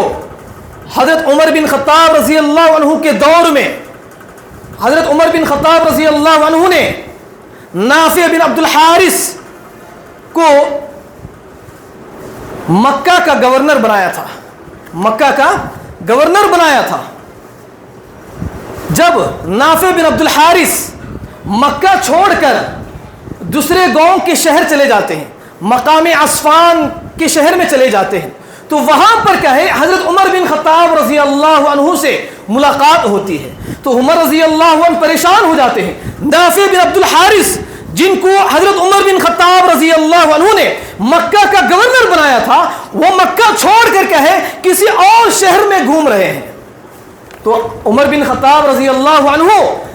حضرت عمر بن خطاب رضی اللہ عنہ کے دور میں حضرت عمر بن خطاب رضی اللہ عنہ نے نافع بن عبد الحارث کو مکہ کا گورنر بنایا تھا، مکہ کا گورنر بنایا تھا۔ جب نافع بن عبد الحارث مکہ چھوڑ کر دوسرے گاؤں کے شہر چلے جاتے ہیں، مقام عصفان کے شہر میں چلے جاتے ہیں، تو وہاں پر کیا ہے حضرت عمر بن خطاب رضی اللہ عنہ سے ملاقات ہوتی ہے، تو عمر رضی اللہ عنہ پریشان ہو جاتے ہیں۔ نافع بن عبد الحارث جن کو حضرت عمر بن خطاب رضی اللہ عنہ نے مکہ کا گورنر بنایا تھا، وہ مکہ چھوڑ کر کیا ہے کسی اور شہر میں گھوم رہے ہیں۔ تو عمر بن خطاب رضی اللہ عنہ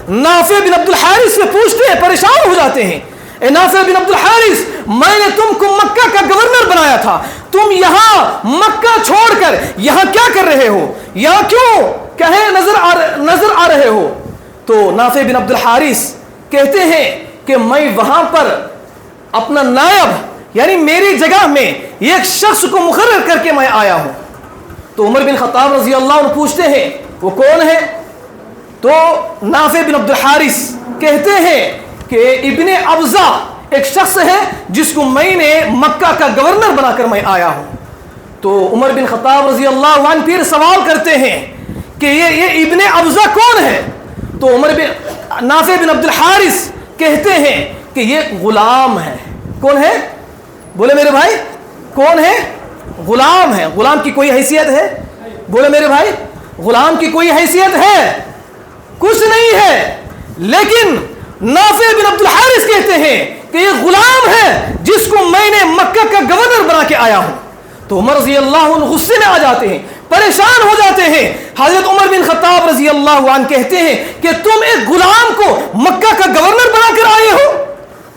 نافع بن عبد الحارث سے پوچھتے ہیں، پریشان ہو جاتے ہیں اے نافع بن عبد الحارث میں نے تم کو مکہ کا گورنر بنایا تھا, تم یہاں مکہ چھوڑ کر یہاں کیا کر رہے ہو, یہاں کیوں کہے نظر آ رہے ہو؟ تو نافع بن عبد الحارث کہتے ہیں کہ میں وہاں پر اپنا نائب یعنی میری جگہ میں ایک شخص کو مقرر کر کے میں آیا ہوں. تو عمر بن خطاب رضی اللہ عنہ پوچھتے ہیں وہ کون ہے؟ تو نافع بن عبد الحارث کہتے ہیں کہ ابن ابزہ ایک شخص ہے جس کو میں نے مکہ کا گورنر بنا کر میں آیا ہوں. تو عمر بن خطاب رضی اللہ عنہ پھر سوال کرتے ہیں کہ یہ ابن ابزہ کون ہے؟ تو نافع بن عبد الحارث کہتے ہیں کہ یہ غلام ہے. کون ہے؟ بولے میرے بھائی کون ہے؟ غلام ہے. غلام کی کوئی حیثیت ہے؟ بولے میرے بھائی غلام کی کوئی حیثیت ہے؟ کچھ نہیں ہے. لیکن نافع بن عبد الحارث کہتے ہیں کہ یہ غلام ہے جس کو میں نے مکہ کا گورنر بنا کے آیا ہوں. تو عمر رضی اللہ عنہ غصے میں آ جاتے ہیں, پریشان ہو جاتے ہیں. حضرت عمر بن خطاب رضی اللہ عنہ کہتے ہیں کہ تم ایک غلام کو مکہ کا گورنر بنا کر آئے ہو؟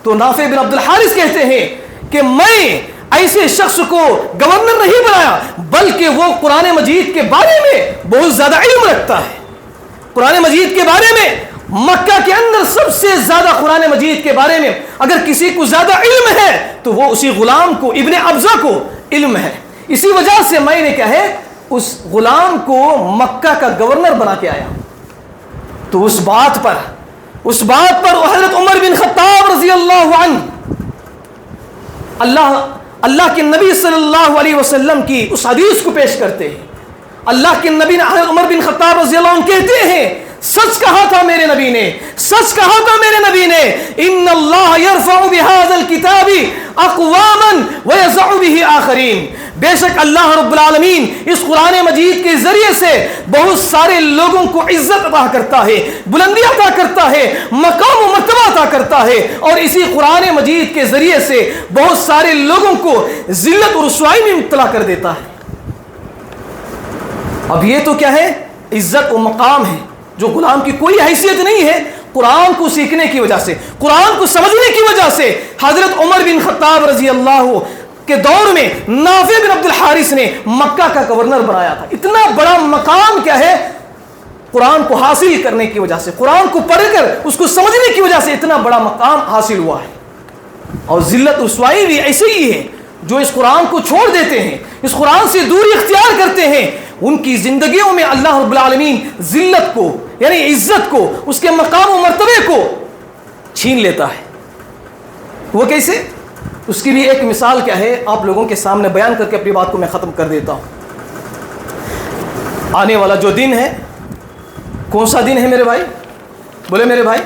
تو نافع بن عبد الحارث کہتے ہیں کہ میں ایسے شخص کو گورنر نہیں بنایا بلکہ وہ قرآن مجید کے بارے میں بہت زیادہ علم رکھتا ہے. قرآن مجید کے بارے میں مکہ کے اندر سب سے زیادہ قرآن مجید کے بارے میں اگر کسی کو زیادہ علم ہے تو وہ اسی غلام کو ابن ابزہ کو علم ہے. اسی وجہ سے میں نے کیا ہے اس غلام کو مکہ کا گورنر بنا کے آیا. تو اس بات پر حضرت عمر بن خطاب رضی اللہ عنہ اللہ کے نبی صلی اللہ علیہ وسلم کی اس حدیث کو پیش کرتے ہیں. اللہ کے نبی حضرت عمر بن خطاب رضی اللہ عنہ کہتے ہیں سچ کہا تھا میرے نبی نے, سچ کہا تھا میرے نبی نے, ان اللہ یرفع بہذا الکتاب اقواما ویضع بہ آخرین. بے شک اللہ رب العالمین اس قرآن مجید کے ذریعے سے بہت سارے لوگوں کو عزت عطا کرتا ہے, بلندی عطا کرتا ہے, مقام و مرتبہ عطا کرتا ہے, اور اسی قرآن مجید کے ذریعے سے بہت سارے لوگوں کو ذلت اور رسوائی میں مبتلا کر دیتا ہے. اب یہ تو کیا ہے عزت و مقام ہے جو غلام کی کوئی حیثیت نہیں ہے. قرآن کو سیکھنے کی وجہ سے, قرآن کو سمجھنے کی وجہ سے حضرت عمر بن خطاب رضی اللہ کے دور میں نافع بن عبد الحارث نے مکہ کا گورنر بنایا تھا. اتنا بڑا مقام کیا ہے قرآن کو حاصل کرنے کی وجہ سے, قرآن کو پڑھ کر اس کو سمجھنے کی وجہ سے اتنا بڑا مقام حاصل ہوا ہے. اور ذلت رسوائی بھی ایسے ہی ہے جو اس قرآن کو چھوڑ دیتے ہیں, اس قرآن سے دوری اختیار کرتے ہیں, ان کی زندگیوں میں اللہ رب العالمین ذلت کو یعنی عزت کو, اس کے مقام و مرتبے کو چھین لیتا ہے. وہ کیسے؟ اس کی بھی ایک مثال کیا ہے آپ لوگوں کے سامنے بیان کر کے اپنی بات کو میں ختم کر دیتا ہوں. آنے والا جو دن ہے, کون سا دن ہے میرے بھائی؟ بولے میرے بھائی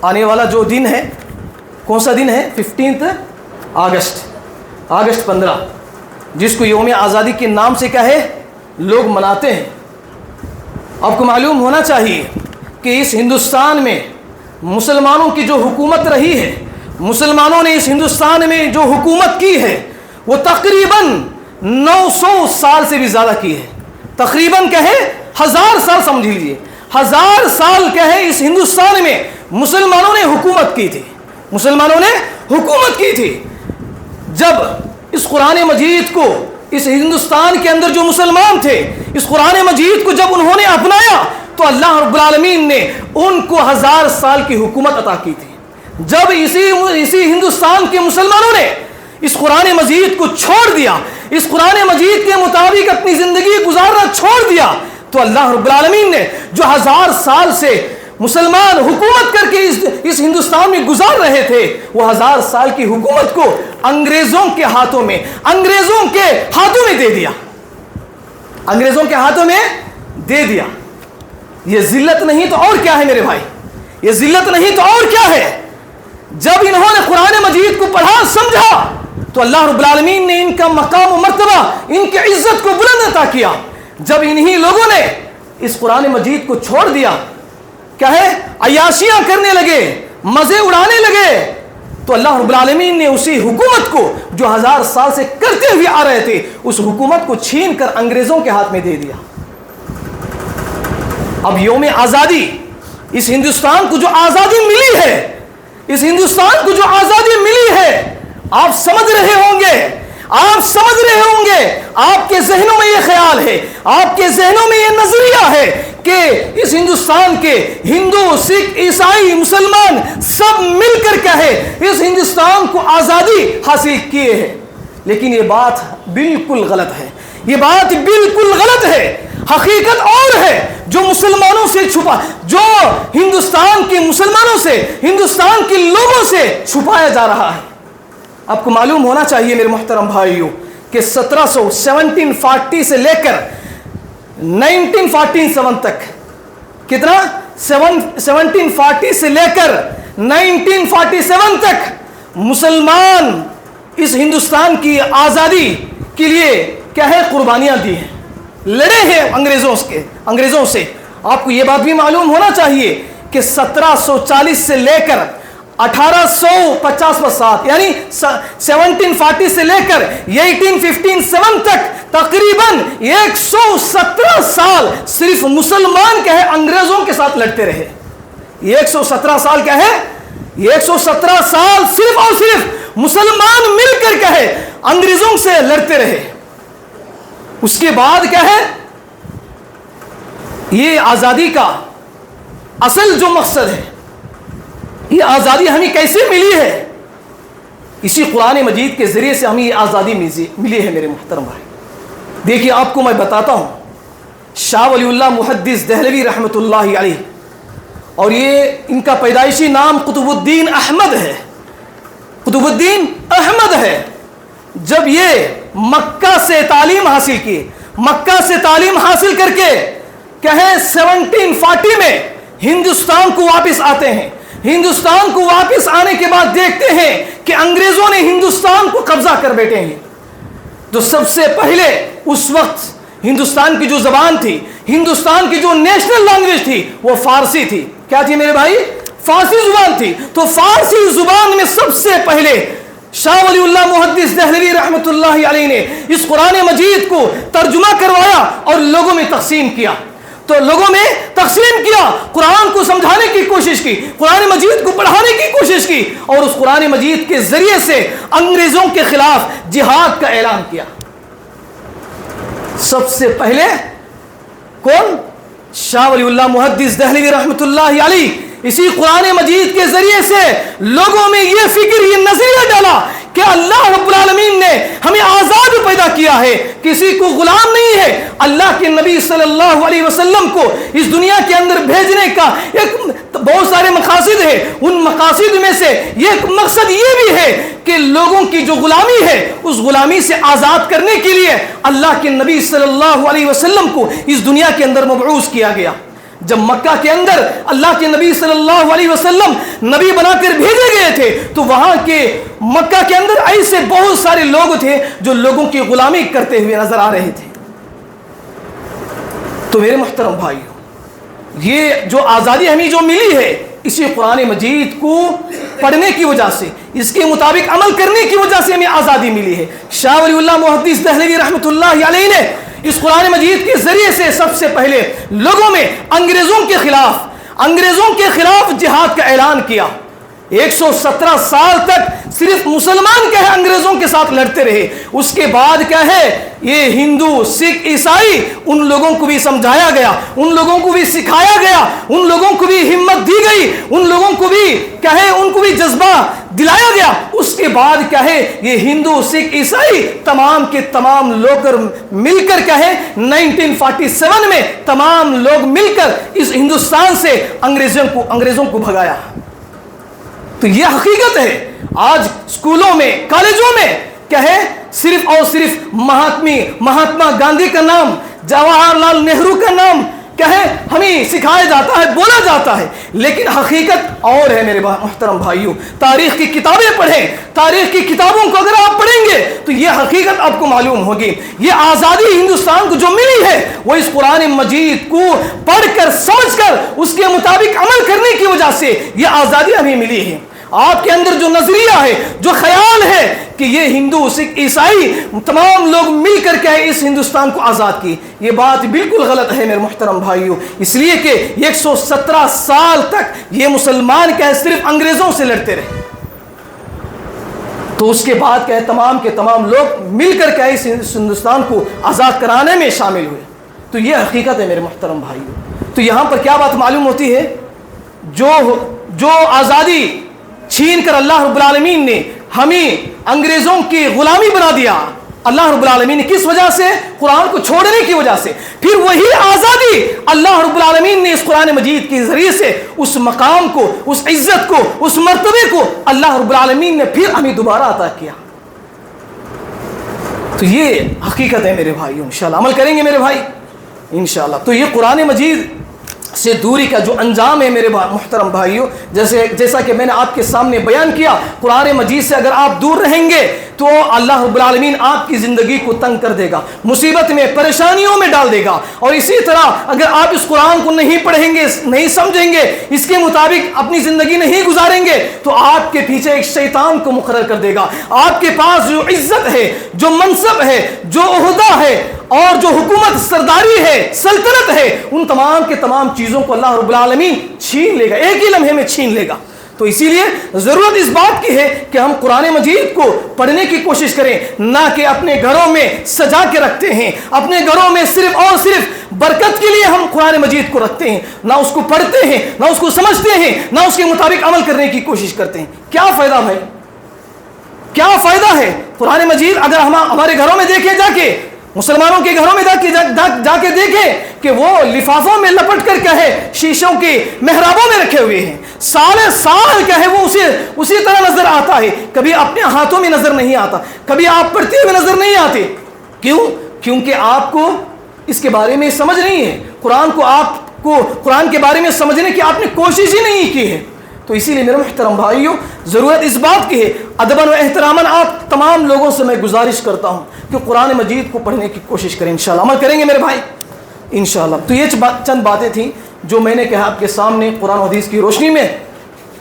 آنے والا جو دن ہے کون سا دن ہے؟ 15 اگست 15 جس کو یوم آزادی کے نام سے کیا ہے لوگ مناتے ہیں. آپ کو معلوم ہونا چاہیے کہ اس ہندوستان میں مسلمانوں کی جو حکومت رہی ہے, مسلمانوں نے اس ہندوستان میں جو حکومت کی ہے وہ تقریباً 900 سال سے بھی زیادہ کی ہے. تقریباً کہے 1000 سال سمجھ لیجیے, 1000 سال کہے اس ہندوستان میں مسلمانوں نے حکومت کی تھی, مسلمانوں نے حکومت کی تھی. جب اس قرآن مجید کو اس ہندوستان کے اندر جو مسلمان تھے اس قرآن مجید کو جب انہوں نے اپنایا تو اللہ رب العالمین نے ان کو 1000 سال کی حکومت عطا کی تھی. جب اسی ہندوستان کے مسلمانوں نے اس قرآن مجید کو چھوڑ دیا, اس قرآن مجید کے مطابق اپنی زندگی گزارنا چھوڑ دیا, تو اللہ رب العالمین نے جو 1000 سال سے مسلمان حکومت کر کے اس ہندوستان میں گزار رہے تھے وہ 1000 سال کی حکومت کو انگریزوں کے ہاتھوں میں دے دیا, انگریزوں کے ہاتھوں میں دے دیا. یہ ذلت نہیں تو اور کیا ہے میرے بھائی, یہ ذلت نہیں تو اور کیا ہے. جب انہوں نے قرآن مجید کو پڑھا سمجھا تو اللہ رب العالمین نے ان کا مقام و مرتبہ, ان کی عزت کو بلند عطا کیا. جب انہی لوگوں نے اس قرآن مجید کو چھوڑ دیا, کیا ہے عیاشیاں کرنے لگے, مزے اڑانے لگے, تو اللہ رب العالمین نے اسی حکومت کو جو 1000 سال سے کرتے ہوئے آ رہے تھے اس حکومت کو چھین کر انگریزوں کے ہاتھ میں دے دیا. اب یوم آزادی, اس ہندوستان کو جو آزادی ملی ہے, اس ہندوستان کو جو آزادی ملی ہے، آپ سمجھ رہے ہوں گے، آپ کے ذہنوں میں یہ خیال ہے، آپ کے ذہنوں میں یہ نظریہ ہے کہ اس ہندوستان کے ہندو، سکھ، عیسائی، مسلمان سب مل کر کہے اس ہندوستان کو آزادی حاصل کیے ہیں، لیکن یہ بات بالکل غلط ہے، یہ بات بالکل غلط ہے۔ حقیقت اور ہے جو مسلمانوں سے چھپا، جو ہندوستان کے مسلمانوں سے، ہندوستان کے لوگوں سے چھپایا جا رہا ہے۔ آپ کو معلوم ہونا چاہیے میرے محترم بھائیوں کہ 1740 سے لے کر 1947 تک، کتنا 1740 سے لے کر 1947 تک مسلمان اس ہندوستان کی آزادی کے لیے کیا ہے قربانیاں دی ہیں، لڑے ہیں انگریزوں سے۔ آپ کو یہ بات بھی معلوم ہونا چاہیے کہ 1740 سے لے کر 1850 یعنی 1740 سے لے کر 1857 تک تقریباً 117 سال صرف مسلمان کیا ہے انگریزوں کے ساتھ لڑتے رہے۔ 117 سال کیا ہے، 117 سال صرف اور صرف مسلمان مل کر کیا ہے انگریزوں سے لڑتے رہے۔ اس کے بعد کیا ہے، یہ آزادی کا اصل جو مقصد ہے، یہ آزادی ہمیں کیسے ملی ہے؟ اسی قرآن مجید کے ذریعے سے ہمیں یہ آزادی ملی ہے میرے محترم بھائی۔ دیکھیے آپ کو میں بتاتا ہوں، شاہ ولی اللہ محدث دہلوی رحمۃ اللہ علیہ، اور یہ ان کا پیدائشی نام قطب الدین احمد ہے، قطب الدین احمد ہے۔ جب یہ مکہ سے تعلیم حاصل کی، مکہ سے تعلیم حاصل کر کے کیا ہے 1740 میں ہندوستان کو واپس آتے ہیں۔ ہندوستان کو واپس آنے کے بعد دیکھتے ہیں کہ انگریزوں نے ہندوستان کو قبضہ کر بیٹھے ہیں۔ تو سب سے پہلے اس وقت ہندوستان کی جو زبان تھی، ہندوستان کی جو نیشنل لینگویج تھی وہ فارسی تھی۔ کیا تھی میرے بھائی؟ فارسی زبان تھی۔ تو فارسی زبان میں سب سے پہلے شاہ ولی اللہ محدث دہلوی رحمۃ اللہ علیہ نے اس قرآن مجید کو ترجمہ کروایا اور لوگوں میں تقسیم کیا۔ تو لوگوں میں تقسیم کیا، قرآن کو سمجھانے کی کوشش کی، قرآن مجید کو پڑھانے کی کوشش کی، اور اس قرآن مجید کے ذریعے سے انگریزوں کے خلاف جہاد کا اعلان کیا۔ سب سے پہلے کون؟ شاہ ولی اللہ محدث دہلوی رحمۃ اللہ علیہ اسی قرآن مجید کے ذریعے سے لوگوں میں یہ فکر، یہ نظریہ ڈالا کہ اللہ رب العالمین نے ہمیں آزاد پیدا کیا ہے، کسی کو غلام نہیں ہے۔ اللہ کے نبی صلی اللہ علیہ وسلم کو اس دنیا کے اندر بھیجنے کا ایک بہت سارے مقاصد ہیں، ان مقاصد میں سے ایک مقصد یہ بھی ہے کہ لوگوں کی جو غلامی ہے اس غلامی سے آزاد کرنے کے لیے اللہ کے نبی صلی اللہ علیہ وسلم کو اس دنیا کے اندر مبعوث کیا گیا۔ جب مکہ کے اندر اللہ کے نبی صلی اللہ علیہ وسلم نبی بنا کر بھیجے گئے تھے تو وہاں کے مکہ کے اندر ایسے بہت سارے لوگ تھے جو لوگوں کی غلامی کرتے ہوئے نظر آ رہے تھے۔ تو میرے محترم بھائیو، یہ جو آزادی ہمیں جو ملی ہے اسی قرآن مجید کو پڑھنے کی وجہ سے، اس کے مطابق عمل کرنے کی وجہ سے ہمیں آزادی ملی ہے۔ شاہ ولی اللہ محدث دہلوی رحمۃ اللہ علیہ نے اس قرآن مجید کے ذریعے سے سب سے پہلے لوگوں میں انگریزوں کے خلاف جہاد کا اعلان کیا۔ 117 سال تک صرف مسلمان کیا ہے انگریزوں کے ساتھ لڑتے رہے۔ اس کے بعد کیا ہے یہ ہندو، سکھ، عیسائی، ان لوگوں کو بھی سمجھایا گیا، ان لوگوں کو بھی سکھایا گیا، ان لوگوں کو بھی ہمت دی گئی، ان لوگوں کو بھی کیا ہے ان کو بھی جذبہ دلایا گیا۔ اس کے بعد کیا ہے یہ ہندو، سکھ، عیسائی تمام کے تمام لوگ مل کر کیا ہے 1947 میں تمام لوگ مل کر اس ہندوستان سے انگریزوں کو بھگایا۔ تو یہ حقیقت ہے۔ آج اسکولوں میں، کالجوں میں کیا ہے صرف اور صرف مہاتما گاندھی کا نام، جواہر لال نہرو کا نام کیا ہے ہمیں سکھایا جاتا ہے، بولا جاتا ہے، لیکن حقیقت اور ہے میرے محترم بھائیوں۔ تاریخ کی کتابیں پڑھیں، تاریخ کی کتابوں کو اگر آپ پڑھیں گے تو یہ حقیقت آپ کو معلوم ہوگی۔ یہ آزادی ہندوستان کو جو ملی ہے وہ اس قرآن مجید کو پڑھ کر، سمجھ کر، اس کے مطابق عمل کرنے کی وجہ سے یہ آزادی ہمیں ملی ہے۔ آپ کے اندر جو نظریہ ہے، جو خیال ہے کہ یہ ہندو سکھ عیسائی تمام لوگ مل کر کے اس ہندوستان کو آزاد کی، یہ بات بالکل غلط ہے میرے محترم بھائیوں۔ اس لیے کہ 117 سال تک یہ مسلمان کیا ہے صرف انگریزوں سے لڑتے رہے، تو اس کے بعد کیا ہے تمام کے تمام لوگ مل کر کے اس ہندوستان کو آزاد کرانے میں شامل ہوئے۔ تو یہ حقیقت ہے میرے محترم بھائیوں۔ تو یہاں پر کیا بات معلوم ہوتی ہے، جو آزادی چھین کر اللہ رب العالمین نے ہمیں انگریزوں کی غلامی بنا دیا، اللہ رب العالمین نے کس وجہ سے؟ قرآن کو چھوڑنے کی وجہ سے۔ پھر وہی آزادی اللہ رب العالمین نے اس قرآن مجید کے ذریعے سے اس مقام کو، اس عزت کو، اس مرتبے کو اللہ رب العالمین نے پھر ہمیں دوبارہ عطا کیا۔ تو یہ حقیقت ہے میرے بھائیوں، انشاءاللہ عمل کریں گے میرے بھائی انشاءاللہ۔ تو یہ قرآن مجید سے دوری کا جو انجام ہے میرے محترم بھائیوں، جیسا کہ میں نے آپ کے سامنے بیان کیا، قرآن مجید سے اگر آپ دور رہیں گے تو اللہ رب العالمین آپ کی زندگی کو تنگ کر دے گا، مصیبت میں، پریشانیوں میں ڈال دے گا۔ اور اسی طرح اگر آپ اس قرآن کو نہیں پڑھیں گے، نہیں سمجھیں گے، اس کے مطابق اپنی زندگی نہیں گزاریں گے، تو آپ کے پیچھے ایک شیطان کو مقرر کر دے گا۔ آپ کے پاس جو عزت ہے، جو منصب ہے، جو عہدہ ہے اور جو حکومت، سرداری ہے، سلطنت ہے، ان تمام کے تمام چیزوں کو اللہ رب العالمین چھین لے گا، ایک ہی لمحے میں چھین لے گا۔ تو اسی لیے ضرورت اس بات کی ہے کہ ہم قرآن مجید کو پڑھنے کی کوشش کریں، نہ کہ اپنے گھروں میں سجا کے رکھتے ہیں، اپنے گھروں میں صرف اور صرف برکت کے لیے ہم قرآن مجید کو رکھتے ہیں، نہ اس کو پڑھتے ہیں، نہ اس کو سمجھتے ہیں، نہ اس کے مطابق عمل کرنے کی کوشش کرتے ہیں۔ کیا فائدہ بھائی، کیا فائدہ ہے؟ قرآن مجید اگر ہم ہمارے گھروں میں دیکھیں، جا کے مسلمانوں کے گھروں میں جا کے دیکھیں کہ وہ لفافوں میں لپٹ کر کیا ہے شیشوں کے محرابوں میں رکھے ہوئے ہیں، سال کیا ہے وہ اسی طرح نظر آتا ہے، کبھی اپنے ہاتھوں میں نظر نہیں آتا، کبھی آپ پڑھتے ہوئے نظر نہیں آتے۔ کیوں؟ کیونکہ آپ کو اس کے بارے میں سمجھ نہیں ہے، قرآن کے بارے میں سمجھنے کی آپ نے کوشش ہی نہیں کی ہے۔ تو اسی لیے میرے محترم بھائیوں، ضرورت اس بات کی ہے، ادباً و احتراماً آپ تمام لوگوں سے میں گزارش کرتا ہوں کہ قرآن مجید کو پڑھنے کی کوشش کریں، انشاءاللہ عمل کریں گے میرے بھائی انشاءاللہ۔ تو یہ چند باتیں تھیں جو میں نے کہا آپ کے سامنے قرآن و حدیث کی روشنی میں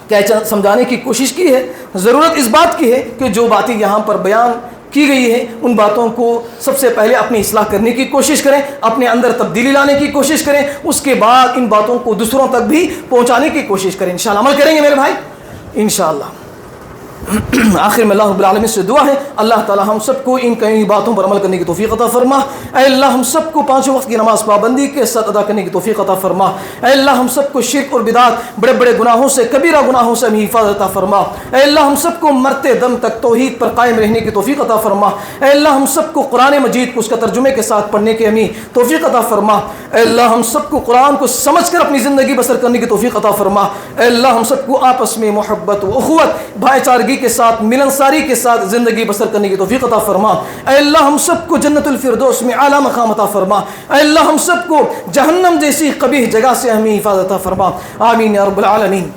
کیا سمجھانے کی کوشش کی ہے۔ ضرورت اس بات کی ہے کہ جو باتیں یہاں پر بیان کی گئی ہے ان باتوں کو سب سے پہلے اپنی اصلاح کرنے کی کوشش کریں، اپنے اندر تبدیلی لانے کی کوشش کریں، اس کے بعد ان باتوں کو دوسروں تک بھی پہنچانے کی کوشش کریں، انشاءاللہ عمل کریں گے میرے بھائی انشاءاللہ۔ آخر میں اللہ رب العالمین سے دعا ہے، اللہ تعالی ہم سب کو ان کئی باتوں پر عمل کرنے کی توفیق عطا فرما۔ اے اللہ ہم سب کو پانچوں وقت کی نماز پابندی کے ساتھ ادا کرنے کی توفیق عطا فرما۔ اے اللہ ہم سب کو شرک اور بدعات، بڑے بڑے گناہوں سے، کبیرہ گناہوں سے ہمیں حفاظت عطا فرما۔ اے اللہ ہم سب کو مرتے دم تک توحید پر قائم رہنے کی توفیق عطا فرما۔ اے اللہ ہم سب کو قرآن مجید کو اس کا ترجمے کے ساتھ پڑھنے کی ہمیں توفیق عطا فرما۔ اے اللہ ہم سب کو قرآن کو سمجھ کر اپنی زندگی بسر کرنے کی توفیق عطا فرما۔ اے اللہ ہم سب کو آپس میں محبت و اخوت، بھائی چارگی کے ساتھ، ملنساری کے ساتھ زندگی بسر کرنے کی توفیق عطا فرما۔ اے اللہ ہم سب کو جنت الفردوس میں اعلیٰ مقام عطا فرما۔ اے اللہ ہم سب کو جہنم جیسی قبیح جگہ سے ہمیں حفاظت عطا فرما۔ آمین یا رب العالمین۔